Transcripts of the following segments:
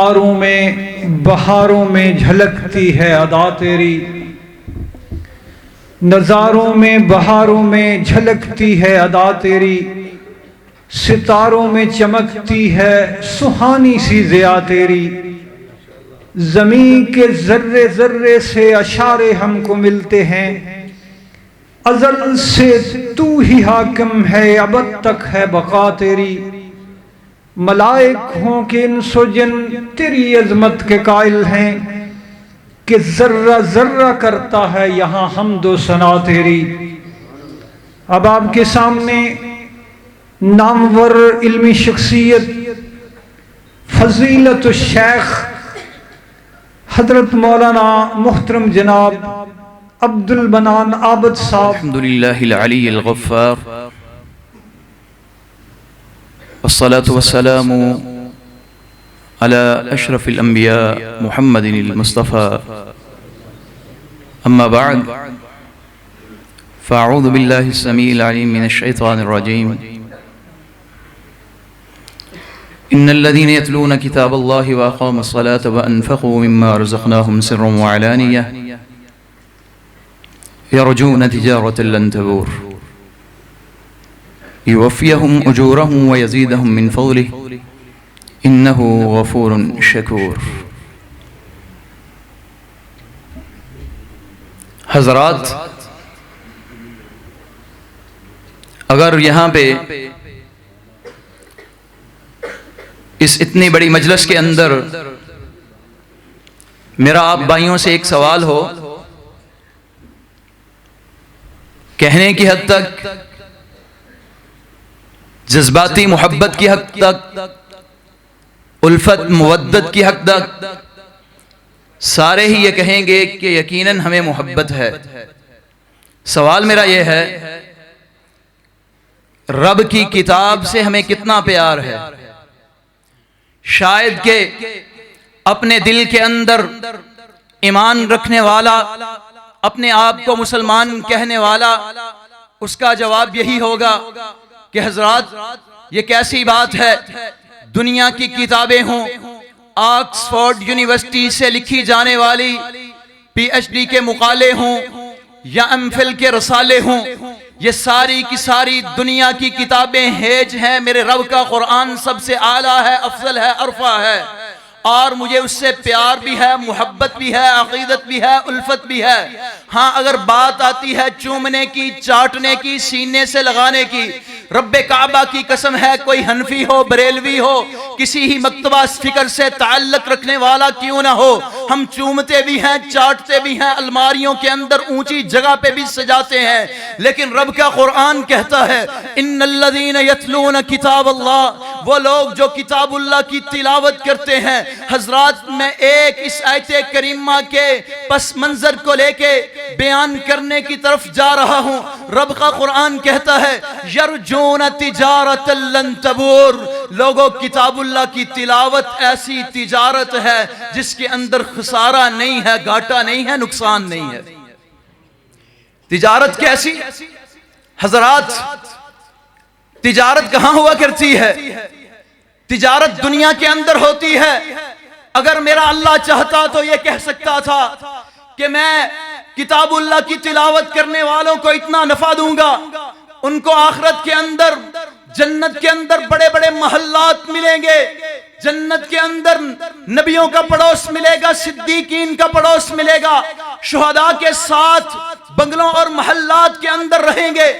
بہاروں میں جھلکتی ہے ادا تیری، نظاروں میں بہاروں میں جھلکتی ہے ادا تیری، ستاروں میں چمکتی ہے سہانی سی ضیا تیری، زمین کے ذرے ذرے سے اشارے ہم کو ملتے ہیں، ازل سے تو ہی حاکم ہے ابد تک ہے بقا تیری، ملائک ہوں کہ انس و جن تیری عظمت کے قائل ہیں، کہ ذرہ ذرہ کرتا ہے یہاں حمد و ثنا تیری۔ اب آپ کے سامنے نامور علمی شخصیت فضیلت الشیخ حضرت مولانا محترم جناب عبد المنان عابد صاحب الحمدللہ العلی الغفار والصلاة والسلام على اشرف الانبیاء محمد المصطفى اما بعد فاعوذ باللہ السمیع العلیم من الشیطان الرجیم ان الذين يتلون كتاب الله واقاموا الصلاة وانفقوا مما رزقناهم سرا وعلانية يرجون تجارة لن تبور يوفيهم أجورهم ويزيدهم من فضله إنه غفور شكور۔ حضرات، اگر یہاں پہ اس اتنی بڑی مجلس کے اندر میرا آپ بھائیوں سے ایک سوال ہو، کہنے کی حد تک، جذباتی محبت کی حد تک، الفت مودت کی حد تک، سارے ہی یہ کہیں گے کہ یقیناً ہمیں محبت ہے۔ سوال میرا یہ ہے، رب کی کتاب سے ہمیں کتنا پیار ہے؟ شاید کہ اپنے دل کے اندر ایمان رکھنے والا، اپنے آپ کو مسلمان کہنے والا، اس کا جواب یہی ہوگا کہ حضرات یہ کیسی بات ہے، دنیا کی کتابیں ہوں، آکسفورڈ یونیورسٹی سے لکھی جانے والی پی ایچ ڈی کے مقالے ہوں یا ایم فل کے رسالے ہوں، یہ ساری کی ساری دنیا کی کتابیں ہیج ہیں، میرے رب کا قرآن سب سے اعلیٰ ہے، افضل ہے، ارفع ہے، اور مجھے اس سے پیار بھی ہے، محبت بھی ہے، عقیدت بھی ہے، الفت بھی ہے۔ ہاں، اگر بات آتی ہے چومنے کی، چاٹنے کی، سینے سے لگانے کی، رب کعبہ کی قسم ہے، کوئی حنفی ہو، بریلوی ہو، کسی ہی مکتبہ فکر سے تعلق رکھنے والا کیوں نہ ہو، ہم چومتے بھی ہیں، چاٹتے بھی ہیں، الماریوں کے اندر اونچی جگہ پہ بھی سجاتے ہیں، لیکن رب کا قرآن کہتا ہے ان الذین یتلون کتاب اللہ، وہ لوگ جو کتاب اللہ کی تلاوت کرتے ہیں۔ حضرات، میں ایک اس آیت کریمہ کے پس منظر کو لے کے بیان کرنے کی طرف جا رہا ہوں۔ رب کا قرآن کہتا ہے یرجون تجارت لن تبور، لوگوں کتاب اللہ کی تلاوت ایسی تجارت ہے جس کے اندر خسارہ نہیں ہے، گھاٹا نہیں ہے، نقصان نہیں ہے۔ تجارت کیسی؟ حضرات، تجارت کہاں ہوا کرتی ہے؟ تجارت دنیا کے اندر ہوتی ہے۔ اگر میرا اللہ چاہتا تو یہ کہہ سکتا تھا کہ میں کتاب اللہ کی تلاوت کرنے والوں کو اتنا نفع دوں گا، ان کو آخرت کے اندر، جنت کے اندر بڑے بڑے محلات ملیں گے، جنت کے اندر نبیوں کا پڑوس ملے گا، صدیقین کا پڑوس ملے گا، شہداء کے ساتھ بنگلوں اور محلات کے اندر رہیں گے،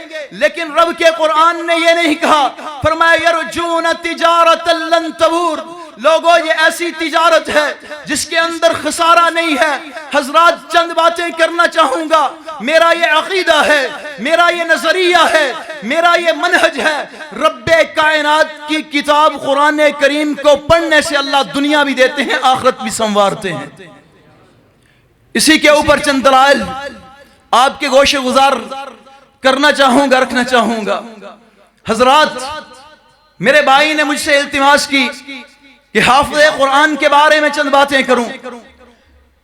لیکن رب کے قرآن نے یہ نہیں کہا، فرمایا یرجون تجارت لن تبور، لوگوں یہ ایسی تجارت ہے جس کے اندر خسارہ نہیں ہے۔ حضرات، چند باتیں کرنا چاہوں گا، میرا یہ عقیدہ ہے، میرا یہ نظریہ ہے، میرا یہ منہج ہے، رب کائنات کی کتاب قرآن کریم کو پڑھنے سے اللہ دنیا بھی دیتے ہیں، آخرت بھی سنوارتے ہیں۔ اسی کے اوپر چند دلائل آپ کے گوشے گزار کرنا چاہوں گا، رکھنا چاہوں گا۔ حضرات، میرے بھائی نے مجھ سے التماس کی کہ حافظ قرآن کے بارے میں چند باتیں کروں۔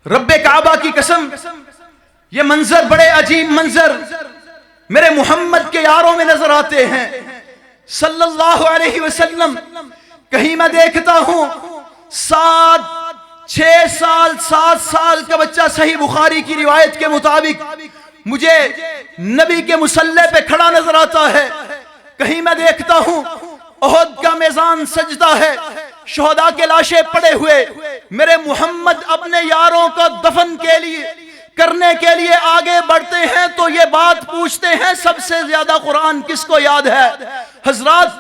رب کعبہ کی قسم، یہ منظر بڑے عجیب منظر میرے محمد کے یاروں میں نظر آتے ہیں۔ صلی اللہ علیہ وسلم کہیں میں دیکھتا ہوں چھ سال 7 سال کا بچہ صحیح بخاری کی روایت کے مطابق مجھے نبی کے مصلی پہ کھڑا نظر آتا ہے. کہیں میں دیکھتا ہوں احد کا میدان سجدہ ہے, شہداء کے لاشیں پڑے ہوئے, میرے محمد اپنے یاروں کو دفن کرنے کے لیے آگے بڑھتے ہیں تو یہ بات پوچھتے ہیں سب سے زیادہ قرآن کس کو یاد ہے؟ حضرات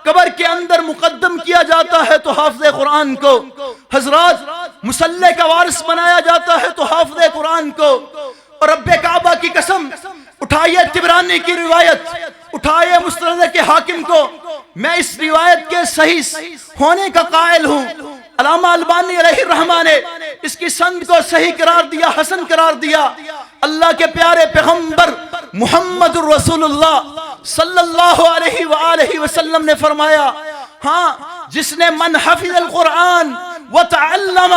قبر کے اندر مقدم کیا جاتا ہے تو حافظ قرآن کو, حضرات مصلی کا وارث بنایا جاتا ہے تو حافظ قرآن کو. اور رب کعبہ کی قسم, اٹھائیے طبرانی کی روایت, اٹھائیے مستدرک کے حاکم کو, میں اس روایت کے صحیح ہونے کا قائل ہوں. علامہ البانی علیہ الرحمہ نے اس کی سند کو صحیح قرار دیا, حسن قرار دیا. اللہ کے پیارے پیغمبر محمد الرسول اللہ صلی اللہ علیہ وآلہ وسلم نے فرمایا, ہاں جس نے من حفظ القرآن وتعلم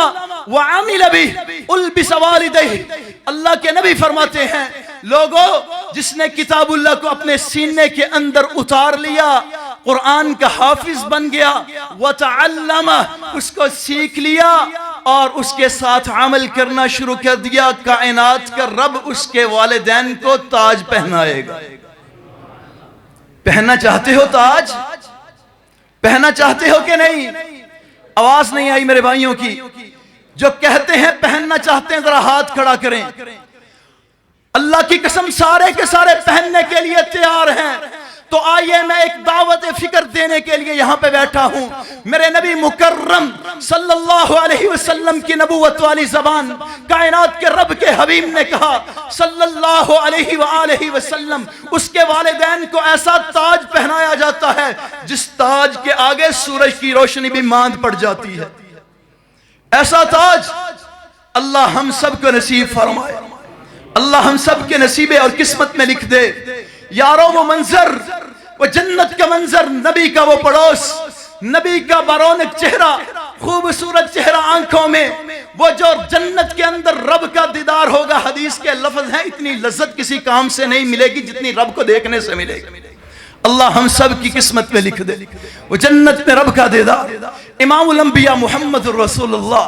وعمل به البس والديه, اللہ کے نبی فرماتے ہیں لوگو جس نے کتاب اللہ کو اپنے سینے کے اندر اتار لیا, قرآن کا حافظ بن گیا, وتعلم اس کو سیکھ لیا اور اس کے ساتھ عمل کرنا شروع کر دیا, کائنات کا رب اس کے والدین کو تاج پہنائے گا. پہننا چاہتے ہو تاج؟ پہننا چاہتے ہو کہ نہیں؟ آواز نہیں آئی میرے بھائیوں کی. جو کہتے ہیں پہننا چاہتے ہیں ذرا ہاتھ کھڑا کریں. اللہ کی قسم سارے کے سارے پہننے کے لیے تیار ہیں. تو آئیے میں ایک دعوت فکر دینے کے لیے یہاں پہ بیٹھا ہوں. میرے نبی مکرم صلی اللہ علیہ وسلم کی نبوت والی زبان, کائنات کے رب کے حبیب نے کہا صلی اللہ علیہ وآلہ وسلم, اس کے والدین کو ایسا تاج پہنایا جاتا ہے جس تاج کے آگے سورج کی روشنی بھی ماند پڑ جاتی ہے. ایسا تاج اللہ ہم سب کو نصیب فرمائے, اللہ ہم سب کے نصیبے اور قسمت میں لکھ دے. یارو وہ منظر, وہ جنت کا منظر, نبی کا وہ پڑوس, نبی کا برونق چہرہ, خوبصورت چہرہ آنکھوں میں, وہ جو جنت کے اندر رب کا دیدار ہوگا. حدیث کے لفظ ہیں اتنی لذت کسی کام سے نہیں ملے گی جتنی رب کو دیکھنے سے ملے گی. اللہ ہم سب کی قسمت میں لکھ دے وہ جنت میں رب کا دیدار. امام الانبیاء محمد الرسول اللہ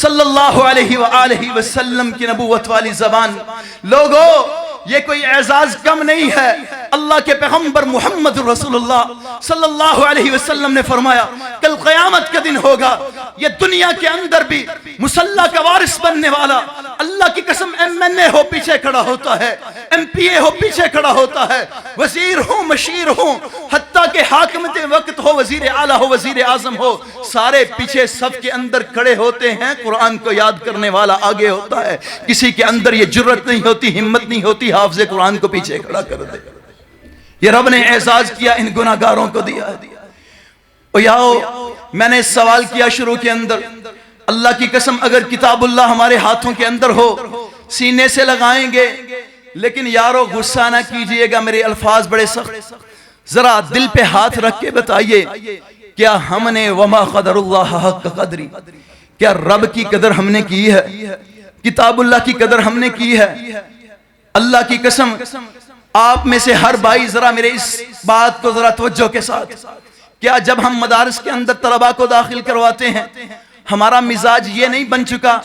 صلی اللہ علیہ وآلہ وسلم کی نبوت والی زبان. لوگو یہ کوئی اعزاز کم نہیں ہے. اللہ کے پیغمبر محمد رسول اللہ صلی اللہ علیہ وسلم نے فرمایا کل قیامت کا دن ہوگا, یہ دنیا کے اندر بھی مصلی کا وارث بننے والا, اللہ کی قسم MNA ہو پیچھے کھڑا ہوتا ہے, MPA ہو پیچھے کھڑا ہوتا ہے, وزیر ہوں مشیر ہوں, حتیٰ کہ حاکمت وقت ہو, وزیر اعلیٰ ہو, وزیر اعظم ہو, سارے پیچھے صف کے اندر کھڑے ہوتے ہیں. قرآن کو یاد کرنے والا آگے ہوتا ہے. کسی کے اندر یہ جرت نہیں ہوتی, ہمت نہیں ہوتی حافظ قرآن کو پیچھے کھڑا کر دے. یہ رب نے اعزاز کیا, ان گناہگاروں کو دیا. میں نے سوال کیا شروع کے اندر, اللہ کی قسم اگر کتاب اللہ ہمارے ہاتھوں کے اندر ہو سینے سے لگائیں گے, لیکن یارو غصہ نہ کیجئے گا, میرے الفاظ بڑے سخت. ذرا دل پہ ہاتھ رکھ کے بتائیے کیا ہم نے وما قدر اللہ حق قدری, کیا رب کی قدر ہم نے کی ہے؟ کتاب اللہ کی قدر ہم نے کی ہے؟ اللہ کی قسم آپ میں سے ہر بھائی ذرا میرے اس بات کو ذرا توجہ کے ساتھ, کیا جب ہم مدارس کے اندر طلباء کو داخل کرواتے ہیں ہمارا مزاج یہ نہیں بن چکا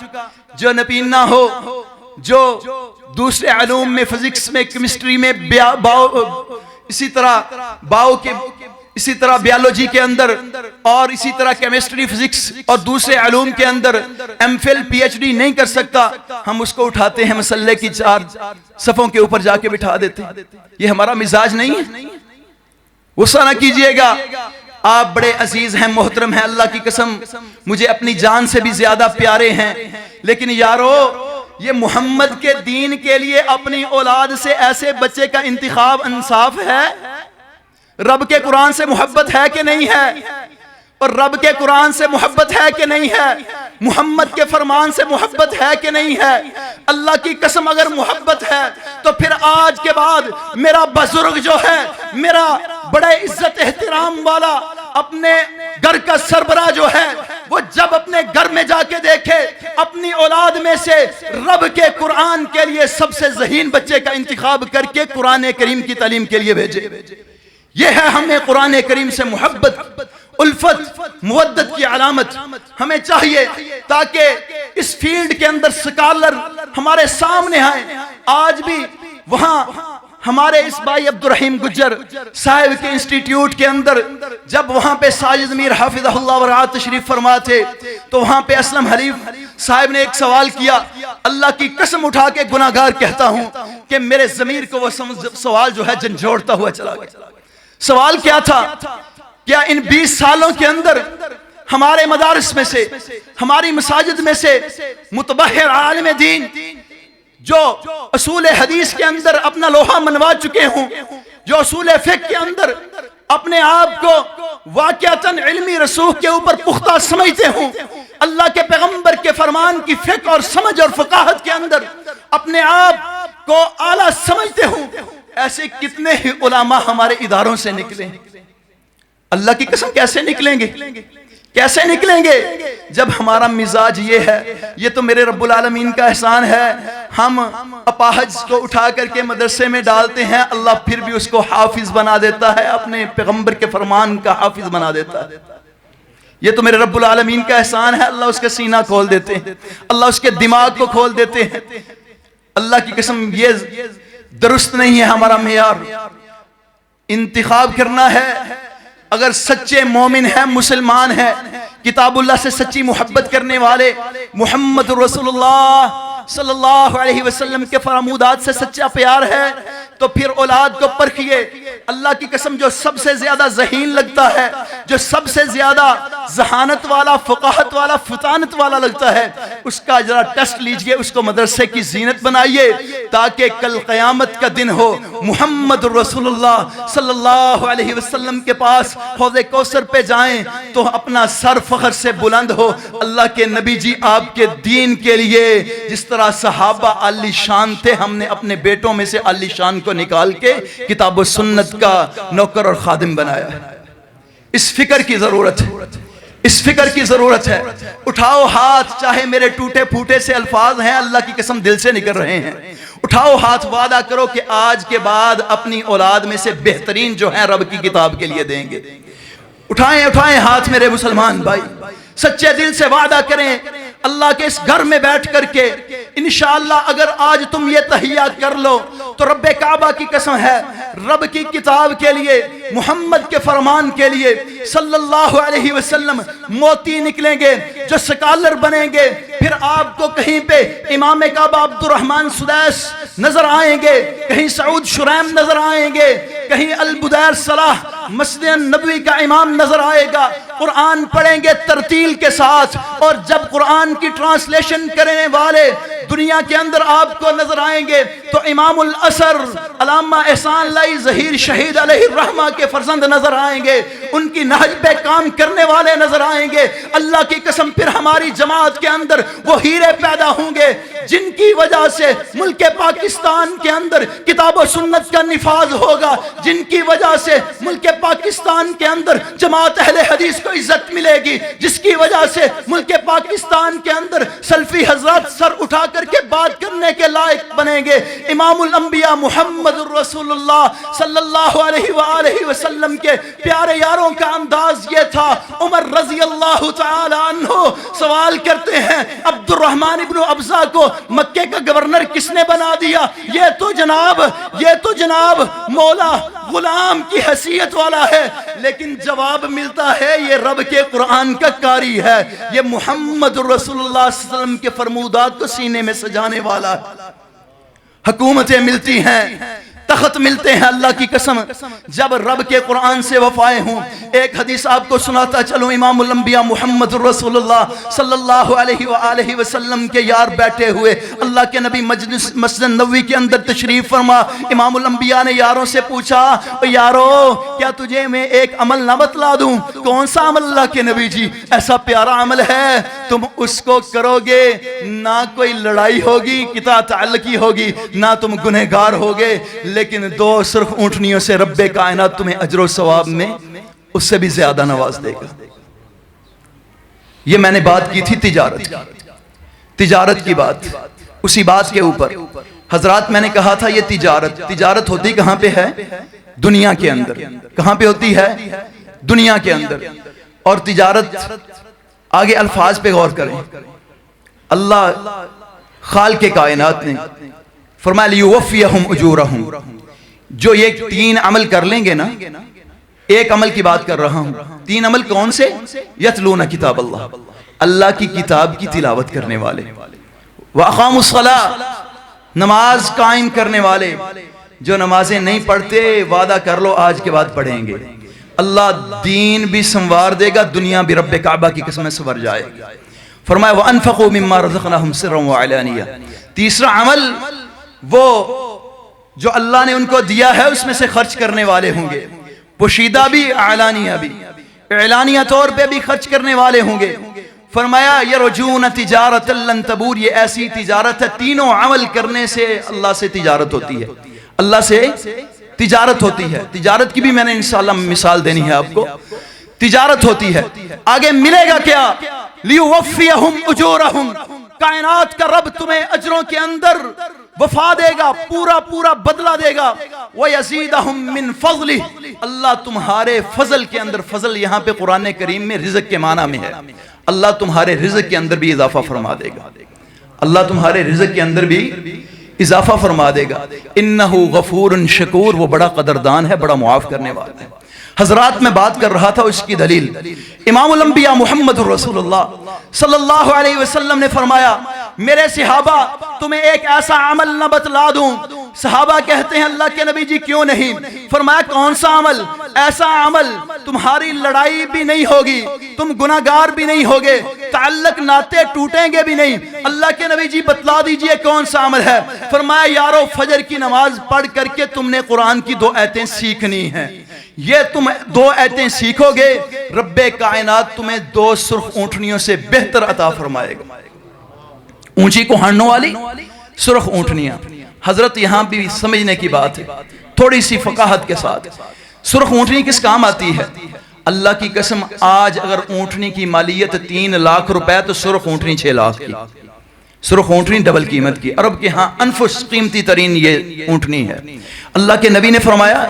جو نپینا ہو, جو دوسرے علوم میں فزکس میں کیمسٹری میں اسی طرح بیالوجی کے اندر اور اسی طرح کیمسٹری فزکس اور دوسرے علوم کے اندر MPhil PhD نہیں کر سکتا, ہم اس کو اٹھاتے ہیں مصلی کی 4 صفوں کے اوپر جا کے بٹھا دیتے ہیں. یہ ہمارا مزاج نہیں ہے. غصہ نہ کیجئے گا, آپ بڑے عزیز ہیں, محترم ہیں, اللہ کی قسم مجھے اپنی جان سے بھی زیادہ پیارے ہیں, لیکن یارو یہ محمد کے دین کے لیے اپنی اولاد سے ایسے بچے کا انتخاب انصاف ہے؟ رب کے قرآن سے محبت ہے کہ نہیں ہے؟ اور رب کے قرآن سے محبت ہے کہ نہیں ہے؟ محمد کے فرمان سے محبت ہے کہ نہیں ہے؟ اللہ کی قسم اگر محبت ہے تو پھر آج کے بعد میرا بزرگ جو ہے, میرا بڑے عزت احترام والا اپنے گھر کا سربراہ جو ہے, وہ جب اپنے گھر میں جا کے دیکھے اپنی اولاد میں سے رب کے قرآن کے لیے سب سے ذہین بچے کا انتخاب کر کے قرآن کریم کی تعلیم کے لیے بھیجے. یہ ہے ہمیں قرآن کریم سے محبت, الفت مودت کی علامت ہمیں چاہیے تاکہ اس فیلڈ کے اندر سکالر ہمارے سامنے آئیں. آج بھی وہاں ہمارے اس بھائی عبدالرحیم گجر صاحب کے انسٹیٹیوٹ کے اندر جب وہاں پہ ساجد میر حافظہ اللہ ورعاہ تشریف فرما تھے تو وہاں پہ اسلم حریف صاحب نے ایک سوال کیا. اللہ کی قسم اٹھا کے گناہگار کہتا ہوں کہ میرے ضمیر کو وہ سوال جو ہے جھنجھوڑتا ہوا چلا گیا. سوال کیا تھا؟ کیا ان 20 سالوں کے اندر ہمارے مدارس میں سے، ہماری مساجد میں سے متبحر عالم دین جو اصول حدیث کے اندر اپنا لوہا منوا چکے ہوں، جو اصول فقہ کے اندر اپنے آپ کو واقعتاً علمی رسوخ کے اوپر پختہ سمجھتے ہوں، اللہ کے پیغمبر کے فرمان کی فقہ اور سمجھ اور فقاہت کے اندر اپنے آپ کو اعلیٰ سمجھتے ہوں، ایسے کتنے ہی علماء ہمارے اداروں سے نکلے؟ اللہ کی قسم کیسے نکلیں گے؟ کیسے نکلیں گے جب ہمارا مزاج یہ ہے؟ یہ تو میرے رب العالمین کا احسان ہے، ہم اپاہج کو اٹھا کر کے مدرسے میں ڈالتے ہیں، اللہ پھر بھی اس کو حافظ بنا دیتا ہے، اپنے پیغمبر کے فرمان کا حافظ بنا دیتا ہے. یہ تو میرے رب العالمین کا احسان ہے، اللہ اس کا سینہ کھول دیتے ہیں، اللہ اس کے دماغ کو کھول دیتے ہیں. اللہ کی قسم یہ درست نہیں ہے ہمارا معیار. انتخاب کرنا ہے. اگر سچے مومن ہیں، مسلمان ہیں، کتاب اللہ سے سچی محبت کرنے والے، محمد رسول اللہ صلی اللہ علیہ وسلم کے فرمودات سے سچا پیار ہے، تو پھر اولاد کو پرکھیے. اللہ کی قسم جو سب سے زیادہ ذہین لگتا ہے، جو سب سے زیادہ ذہانت والا، فقاہت والا، فطانت والا لگتا ہے، اس کا ذرا ٹیسٹ لیجئے، اس کو مدرسے کی زینت بنائیے تاکہ کل قیامت کا دن ہو محمد رسول اللہ صلی اللہ علیہ وسلم کے پاس حوض کوثر پہ جائیں تو اپنا سر فخر سے بلند ہو. اللہ کے نبی جی آپ کے دین کے لیے جس طرح صحابہ عالی شان تھے، ہم نے اپنے بیٹوں میں سے عالی شان کو نکال کے کتاب و سنت کا نوکر اور خادم بنایا. اس فکر کی ضرورت ہے، اس فکر کی ضرورت ہے. اٹھاؤ ہاتھ، چاہے میرے ٹوٹے پھوٹے سے الفاظ ہیں، اللہ کی قسم دل سے نکل رہے ہیں. اٹھاؤ ہاتھ، وعدہ کرو کہ آج کے بعد اپنی اولاد میں سے بہترین جو ہیں رب کی کتاب کے لیے دیں گے. اٹھائیں ہاتھ میرے مسلمان بھائی، سچے دل سے وعدہ کریں اللہ کے اس گھر میں بیٹھ کر کے انشاءاللہ اگر آج تم یہ تحیہ کر لو تو رب کعبہ کی قسم ہے، رب کی کتاب کے لیے، محمد کے فرمان کے لیے صلی اللہ علیہ وسلم موتی نکلیں گے جو سکالر بنیں گے. پھر آپ کو کہیں پہ امام کعبہ عبد الرحمن سدیس نظر آئیں گے، کہیں سعود شریم نظر آئیں گے، کہیں البدیر صلاح مسجد نبوی کا امام نظر آئے گا. قرآن پڑھیں گے ترتیل کے ساتھ، اور جب قرآن کی ٹرانسلیشن کرنے والے دنیا کے اندر آپ کو نظر آئیں گے تو امام الاثر علامہ احسان لائی ظہیر شہید علیہ الرحمہ کے فرزند نظر آئیں گے، ان کی نہج پہ کام کرنے والے نظر آئیں گے. اللہ کی قسم پھر ہماری جماعت کے اندر وہ ہیرے پیدا ہوں گے جن کی وجہ سے ملک پاکستان کے اندر کتاب و سنت کا نفاذ ہوگا، جن کی وجہ سے ملک پاکستان کے اندر جماعت اہل حدیث کو عزت ملے گی، جس کی وجہ سے ملک پاکستان کے اندر سلفی حضرات سر اٹھا کر کے بات کرنے کے لائق بنیں گے. امام الانبیاء محمد رسول اللہ صلی اللہ علیہ وآلہ وسلم کے پیارے یاروں کا انداز یہ تھا. عمر رضی اللہ تعالی عنہ سوال کرتے ہیں عبد الرحمن ابن ابزہ کو مکے کا گورنر کس نے بنا دیا؟ یہ تو جناب مولا غلام کی حیثیت والا ہے. لیکن جواب ملتا ہے یہ رب کے قرآن کا قاری ہے، یہ محمد رسول اللہ صلی اللہ علیہ وسلم کے فرمودات کو سینے میں سجانے والا ہے. حکومتیں ملتی ہیں، تخت ملتے ہیں، اللہ کی قسم جب رب کے قرآن سے وفائے ہوں. ایک حدیث آپ کو سناتا چلوں. امام الانبیاء محمد رسول اللہ صلی اللہ علیہ وآلہ وسلم کے یار بیٹھے ہوئے اللہ کے نبی مسجد نبوی کے اندر تشریف فرما. امام الانبیاء نے یاروں سے پوچھا یارو کیا تجھے میں ایک عمل نہ بتلا دوں؟ کون سا عمل؟ اللہ کے نبی جی ایسا پیارا عمل ہے تم اس کو کرو گے نہ کوئی لڑائی ہوگی، قطع تعلقی ہوگی، نہ تم گنہگار ہوگے، لیکن 2 سرخ اونٹنیوں سے رب کائنات تمہیں اجر و ثواب میں اس سے بھی زیادہ نواز دے گا. یہ میں نے بات کی تھی تجارت کی بات. اسی بات کے اوپر حضرات میں نے کہا تھا یہ تجارت ہوتی کہاں پہ ہے؟ دنیا کے اندر. کہاں پہ ہوتی ہے؟ دنیا کے اندر. اور تجارت، آگے الفاظ پہ غور کریں. اللہ خالق کائنات نے فرمایا لیوفیہم اجورہم، جو یہ 3 عمل کر لیں گے نا، ایک عمل کی بات کر رہا ہوں، 3 عمل کون سے؟ یتلون کتاب اللہ، اللہ کی کتاب کی تلاوت کرنے والے، واقاموا الصلاۃ، نماز قائم کرنے والے. جو نمازیں نہیں پڑھتے وعدہ کر لو آج کے بعد پڑھیں گے، اللہ دین بھی سنوار دے گا، دنیا بھی رب کعبہ کی قسم سنور جائے گی. فرمایا وَأَنفَقُوا مِمَّا رَزَقْنَاهُمْ سِرًّا وَعَلَانِيَةً، تیسرا عمل وہ جو اللہ نے ان کو دیا ہے اس میں سے خرچ کرنے والے ہوں گے، پوشیدہ بھی اعلانیہ بھی، اعلانیہ طور پہ بھی خرچ کرنے والے ہوں گے. فرمایا یرجون تجارۃ لن تبور، یہ ایسی تجارت ہے، تینوں عمل کرنے سے اللہ سے تجارت ہوتی ہے، اللہ سے تجارت ہوتی ہے. تجارت کی بھی میں نے انشاءاللہ مثال دینی ہے آپ کو. تجارت ہوتی ہے، آگے ملے گا کیا؟ لیوفیہم اجورہم، کائنات کا رب تمہیں اجروں کے اندر وفا دے گا، پورا پورا بدلہ دے گا. وَيَزِيدَهُم مِّن فَضْلِهِ، اللہ تمہارے فضل کے اندر، فضل یہاں پہ قرآن کریم میں رزق کے معنی میں ہے، اللہ تمہارے رزق کے اندر بھی اضافہ فرما دے گا، اللہ تمہارے رزق کے اندر بھی اضافہ فرما دے گا. انہو غفور شکور، وہ بڑا قدردان ہے، بڑا معاف کرنے والا ہے. حضرات میں بات کر رہا تھا اس کی دلیل، امام الانبیاء محمد رسول اللہ صلی اللہ علیہ وسلم نے فرمایا میرے صحابہ تمہیں ایک ایسا عمل نہ بتلا دوں؟ صحابہ کہتے ہیں اللہ کے نبی جی کیوں نہیں؟ فرمایا کون سا عمل؟ ایسا عمل تمہاری لڑائی بھی نہیں ہوگی، تم گناہگار بھی نہیں ہوگے، تعلق ناطے ٹوٹیں گے بھی نہیں. اللہ کے نبی جی بتلا دیجئے کون سا عمل ہے؟ فرمایا یارو فجر کی نماز پڑھ کر کے تم نے قرآن کی 2 آیتیں سیکھنی ہیں. یہ تم 2 آیتیں سیکھو گے، رب کائنات تمہیں 2 سرخ اونٹنیوں سے بہتر عطا فرمائے گا. اونچی کو ہانڈوں والی سرخ اونٹنیاں. حضرت یہاں بھی سمجھنے کی بات ہے تھوڑی سی فقاہت کے ساتھ. سرخ اونٹنی کس کام آتی ہے؟ اللہ کی قسم آج اگر اونٹنی کی مالیت 3 لاکھ روپے تو سرخ اونٹنی 6 لاکھ کی. سرخ اونٹنی ڈبل قیمت کی. عرب کے ہاں انفس قیمتی ترین یہ اونٹنی ہے. اللہ کے نبی نے فرمایا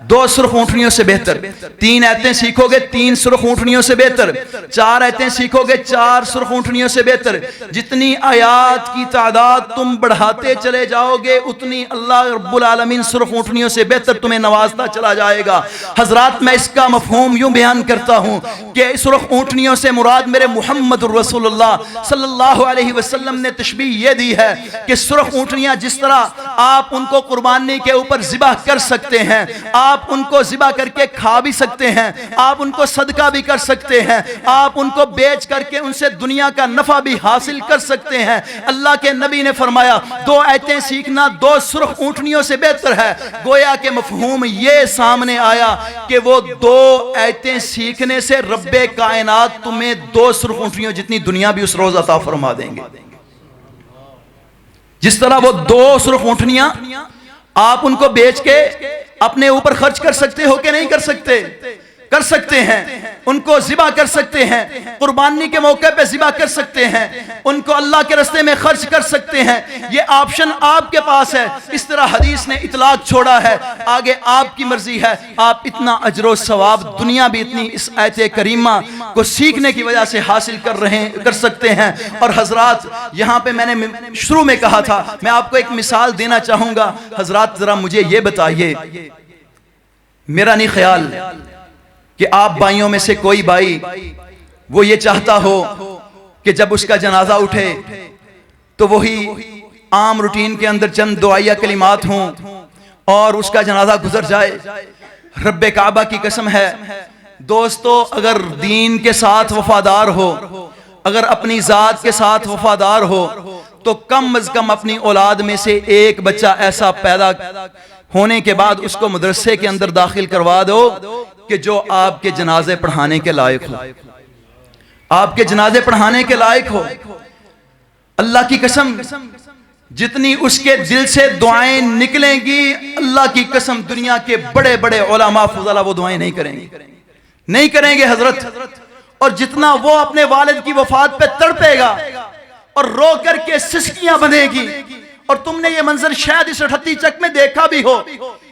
2 سرخ اونٹنیوں سے بہتر. 3 آیتیں سیکھو گے 3 سرخ اونٹنیوں سے بہتر. 4 آیتیں سیکھو گے 4 سرخ اونٹنیوں سے بہتر. جتنی آیات کی تعداد تم بڑھاتے چلے جاؤ گے اتنی اللہ رب العالمین سرخ اونٹنیوں سے بہتر تمہیں نوازتا چلا جائے گا. حضرات میں اس کا مفہوم یوں بیان کرتا ہوں کہ سرخ اونٹنیوں سے مراد میرے محمد رسول اللہ صلی اللہ علیہ وسلم نے تشبیہ یہ دی ہے کہ سرخ اونٹنیاں جس طرح آپ ان کو قربانی کے اوپر ذبح کر سکتے ہیں، آپ ان کو ذبح کر کے کھا بھی سکتے ہیں، آپ ان کو صدقہ بھی کر سکتے ہیں، آپ ان کو بیچ کر کے ان سے دنیا کا نفع بھی حاصل کر سکتے ہیں. اللہ کے نبی نے فرمایا 2 آیتیں سیکھنا 2 سرخ اونٹنیوں سے بہتر ہے. گویا کہ مفہوم یہ سامنے آیا کہ وہ 2 آیتیں سیکھنے سے رب کائنات تمہیں 2 سرخ اونٹنیوں جتنی دنیا بھی اس روز عطا فرما دیں گے. جس طرح وہ 2 سرخ اونٹنیاں آپ ان کو بیچ کے اپنے اوپر خرچ کر سکتے ہو کہ نہیں کر سکتے؟ کر سکتے ہیں. ان کو ذبح کر سکتے ہیں، قربانی کے موقع پہ ذبح کر سکتے ہیں، ان کو اللہ کے راستے میں خرچ کر سکتے ہیں. یہ آپشن آپ کے پاس ہے. اس طرح حدیث نے اطلاق چھوڑا ہے، آگے آپ کی مرضی ہے. آپ اتنا اجر و ثواب دنیا بھی اتنی اس آیت کریمہ کو سیکھنے کی وجہ سے حاصل کر سکتے ہیں. اور حضرات یہاں پہ میں نے شروع میں کہا تھا میں آپ کو ایک مثال دینا چاہوں گا. حضرات ذرا مجھے یہ بتائیے، میرا نہیں خیال کہ آپ بھائیوں میں سے کوئی بھائی وہ یہ چاہتا ہو کہ جب اس کا جنازہ اٹھے تو وہی عام روٹین کے اندر چند دعائیہ کلمات ہوں اور اس کا جنازہ گزر جائے. رب کعبہ کی قسم ہے دوستو، اگر دین کے ساتھ وفادار ہو، اگر اپنی ذات کے ساتھ وفادار ہو تو کم از کم اپنی اولاد میں سے ایک بچہ ایسا پیدا ہونے کے بعد اس کو مدرسے کے اندر داخل کروا دو کہ جو آپ کے جنازے پڑھانے کے لائق ہو، آپ کے جنازے پڑھانے کے لائق ہو. اللہ کی قسم جتنی اس کے دل سے دعائیں نکلیں گی، اللہ کی قسم دنیا کے بڑے بڑے علماء فضلاء وہ دعائیں نہیں کریں گے حضرت. اور جتنا وہ اپنے والد کی وفات پہ تڑپے گا اور رو کر کے سسکیاں بندھے گی. اور تم نے یہ منظر شاید اس 38 چک میں دیکھا بھی ہو.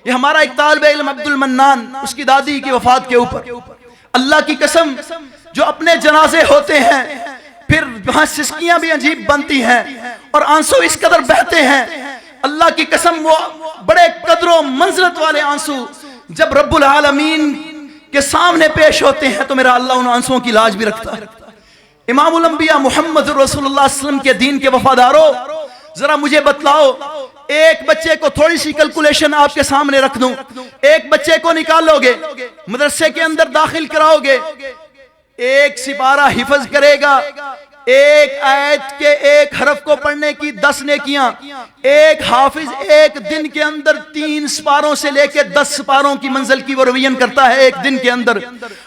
یہ ہمارا ایک طالب علم عبد المنان، اس کی دادی کی وفات کے اوپر اللہ کی قسم جو اپنے جنازے ہوتے ہیں پھر وہاں سسکیاں بھی عجیب بنتی ہیں اور آنسو اس قدر بہتے ہیں، اللہ کی قسم وہ بڑے قدر و منزلت والے آنسو جب رب العالمین کے سامنے پیش ہوتے ہیں تو میرا اللہ ان آنسوؤں کی لاج بھی رکھتا ہے۔ امام الانبیاء محمد رسول اللہ صلی اللہ علیہ وسلم کے دین کے وفاداروں، ذرا مجھے بتلاؤ، ایک بچے کو تھوڑی سی کیلکولیشن آپ کے سامنے رکھ دوں، ایک بچے کو نکالو گے، مدرسے کے اندر داخل کراؤ گے، ایک سپارہ حفظ کرے گا، ایک آیت کے ایک حرف کو پڑھنے کی 10 نیکیاں، ایک حافظ ایک دن کے اندر 3 سپاروں سے لے کے 10 سپاروں کی منزل کی وہ رویت کرتا ہے ایک دن کے اندر۔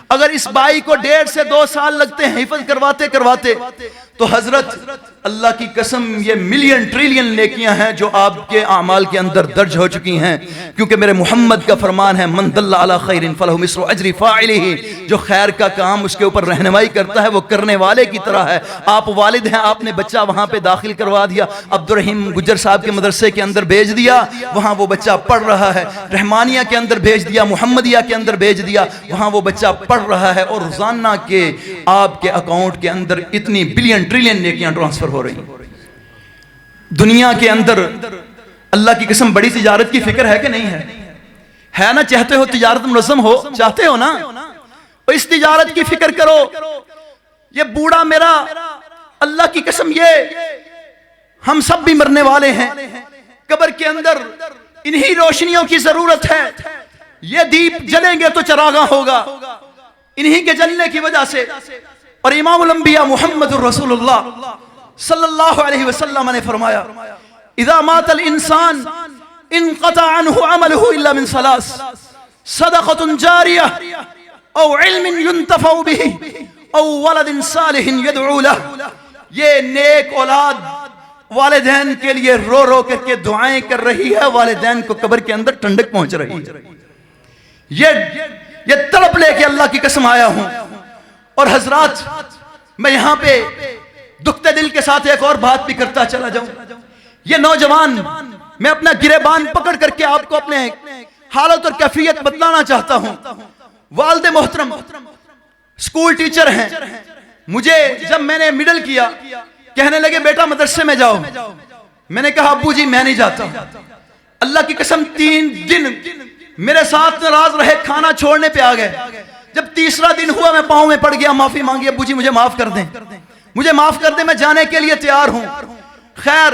اگر اس بائی کو 1.5 سے 2 سال لگتے ہیں حفظ کرواتے تو حضرت اللہ کی قسم یہ ملین ٹریلین نیکیاں ہیں جو آپ کے اعمال کے اندر درج ہو چکی ہیں، کیونکہ میرے محمد کا فرمان ہے من دل علی خیر فلہ مثل اجر فاعلہ، جو خیر کا کام اس کے اوپر رہنمائی کرتا ہے وہ کرنے والے کی طرح ہے۔ آپ والد ہیں، آپ نے بچہ وہاں پہ داخل کروا دیا، عبدالرحیم گجر صاحب کے مدرسے کے اندر بھیج دیا، وہاں وہ بچہ پڑھ رہا ہے، رحمانیہ کے اندر بھیج دیا، محمدیہ کے اندر بھیج دیا، وہاں وہ بچہ پڑھ رہا ہے، اور روزانہ کے آپ کے اکاؤنٹ کے اندر اتنی بلین ٹریلین نیکیاں ٹرانسفر ہو رہی ہیں۔ دنیا کے اندر اللہ کی قسم بڑی تجارت کی فکر ہے کہ نہیں ہے نا؟ چاہتے ہو تجارت منظم ہو، چاہتے ہو نا؟ اس تجارت کی فکر کرو۔ یہ بوڑھا میرا اللہ کی قسم، یہ ہم سب بھی مرنے والے ہیں، قبر کے اندر انہی روشنیوں کی ضرورت ہے، یہ دیپ جلیں گے تو چراغاں ہوگا، انہی کے جلنے کی وجہ سے۔ اور امام الانبیاء محمد رسول اللہ صلی اللہ علیہ وسلم نے فرمایا اذا مات الانسان انقطع عنه عمله الا من ثلاث صدقة جاریہ او علم ينتفع به او ولد صالح يدعو له۔ یہ نیک اولاد والدین کے لیے رو رو کر کے دعائیں کر رہی ہے، والدین کو قبر کے اندر ٹھنڈک پہنچ رہی ہے۔ یہ تڑپ لے کے اللہ کی قسم آیا ہوں۔ اور حضرات میں یہاں پہ دکھتے دل کے ساتھ ایک اور بات بھی کرتا چلا جاؤں۔ یہ نوجوان، میں اپنا گریبان پکڑ کر کے آپ کو اپنے حالت اور کیفیت بتلانا چاہتا ہوں۔ والد محترم اسکول ٹیچر ہیں، مجھے جب میں نے مڈل کیا کہنے لگے بیٹا مدرسے میں جاؤ، میں نے کہا ابو جی میں نہیں جاتا۔ اللہ کی قسم 3 دن میرے ساتھ ناراض رہے، کھانا چھوڑنے پہ آ گئے۔ جب تیسرا دن ہوا میں پاؤں میں پڑ گیا، معافی مانگی، ابو جی مجھے معاف کر دیں، مجھے معاف کر دیں، میں جانے کے لیے تیار ہوں۔ خیر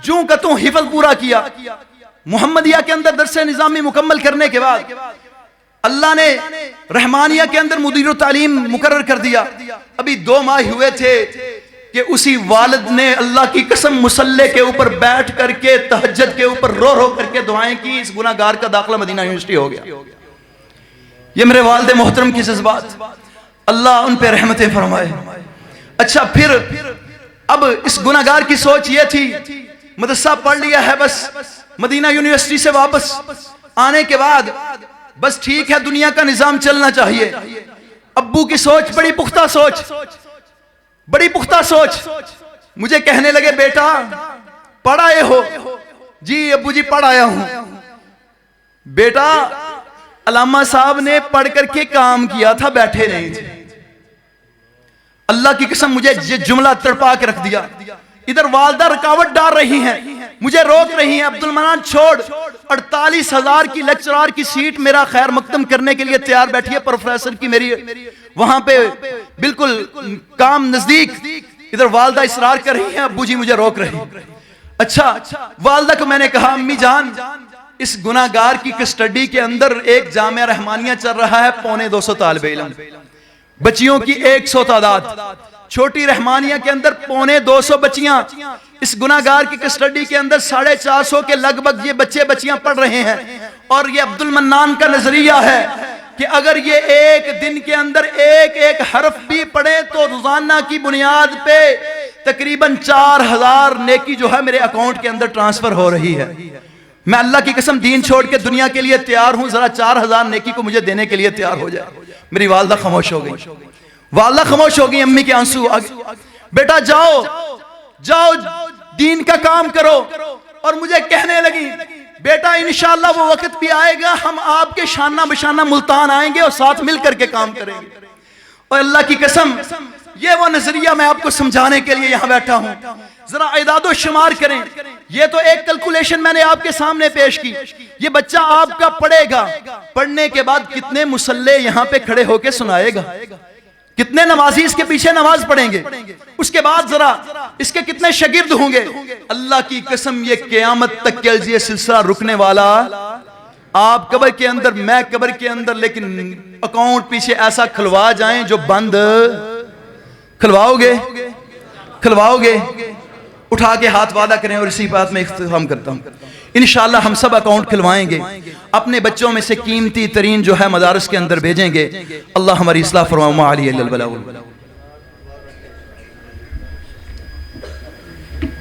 جوں کہ توں حفظ پورا کیا، محمدیہ کے اندر درس نظامی مکمل کرنے کے بعد اللہ نے رحمانیہ کے اندر مدیر تعلیم مقرر کر دیا۔ ابھی 2 ماہ ہوئے تھے کہ اسی والد نے اللہ کی قسم مصلے کے اوپر بیٹھ کر کے تہجد کے اوپر رو رو کر کے دعائیں کی، اس گناہگار کا داخلہ مدینہ یونیورسٹی ہو گیا۔ یہ میرے والد محترم کی جذبات، اللہ ان پہ رحمتیں فرمائے۔ اچھا پھر اب اس گناہگار کی سوچ یہ تھی مدرسہ پڑھ لیا ہے، بس مدینہ یونیورسٹی سے واپس آنے کے بعد بس ٹھیک ہے دنیا کا نظام چلنا چاہیے۔ ابو کی سوچ بڑی پختہ سوچ، بڑی پختہ سوچ، مجھے کہنے لگے بیٹا پڑھ آئے ہو؟ جی ابو جی پڑھ آیا ہوں۔ بیٹا علامہ صاحب نے پڑھ کر کے کام کیا تھا، بیٹھے نہیں تھے۔ اللہ کی قسم مجھے یہ جملہ تڑپا کے رکھ دیا۔ ادھر والدہ رکاوٹ ڈال رہی ہیں، مجھے روک رہی ہیں، عبدالمنان چھوڑ 48,000 کی لیکچرار کی سیٹ میرا خیر مقدم کرنے کے لیے تیار بیٹھی ہے، پروفیسر کی میری وہاں پہ بالکل کام نزدیک، ادھر والدہ اصرار کر رہی ہیں، ابو جی مجھے روک رہی ہیں۔ اچھا والدہ کو میں نے کہا امی جان اس گناہگار کی کسٹڈی کے اندر ایک جامعہ رحمانیہ چل رہا ہے، 250 طالب علم، بچیوں کی 100 تعداد، چھوٹی رحمانیہ کے اندر 250 بچیاں، اس گناہگار کی کسٹڈی کے اندر 450 کے لگ بھگ یہ بچے بچیاں پڑھ رہے ہیں۔ اور یہ عبدالمنان کا نظریہ ہے کہ اگر یہ ایک دن کے اندر ایک حرف بھی پڑھیں تو روزانہ کی بنیاد پہ تقریباً 4000 نیکی جو ہے میرے اکاؤنٹ کے اندر ٹرانسفر ہو رہی ہے۔ میں اللہ کی قسم دین چھوڑ کے دنیا کے لیے تیار ہوں، ذرا 4000 نیکی کو مجھے دینے کے لیے تیار ہو جائے۔ میری والدہ خاموش ہو گئی، والدہ خاموش ہو گئی، امی کے آنسو بیٹا جاؤ جاؤ دین کا کام کرو۔ اور مجھے کہنے لگی بیٹا انشاءاللہ وہ وقت بھی آئے گا ہم آپ کے شانہ بشانہ ملتان آئیں گے اور ساتھ مل کر کے کام کریں گے۔ اور اللہ کی قسم یہ وہ نظریہ میں آپ کو سمجھانے کے لیے یہاں بیٹھا ہوں. ذرا اعداد و شمار کریں. یہ تو ایک کیلکولیشن میں نے آپ کے سامنے پیش کی. یہ بچہ آپ کا پڑھے گا, پڑھنے کے بعد کتنے مصلے یہاں پہ کھڑے ہو کے سنائے گا, کتنے نمازی اس کے پیچھے نماز پڑھیں گے, اس کے بعد ذرا اس کے کتنے شاگرد ہوں گے. اللہ کی قسم یہ قیامت تک کے یہ سلسلہ رکنے والا. آپ قبر کے اندر, میں قبر کے اندر, لیکن اکاؤنٹ پیچھے ایسا کھلوا جائیں جو بند کھلواؤ گے. اٹھا کے ہاتھ وعدہ کریں اور اسی بات میں اختتام کرتا ہوں. انشاءاللہ ہم سب اکاؤنٹ کھلوائیں گے, اپنے بچوں میں سے قیمتی ترین جو ہے مدارس کے اندر بھیجیں گے. اللہ ہماری اصلاح فرمائے.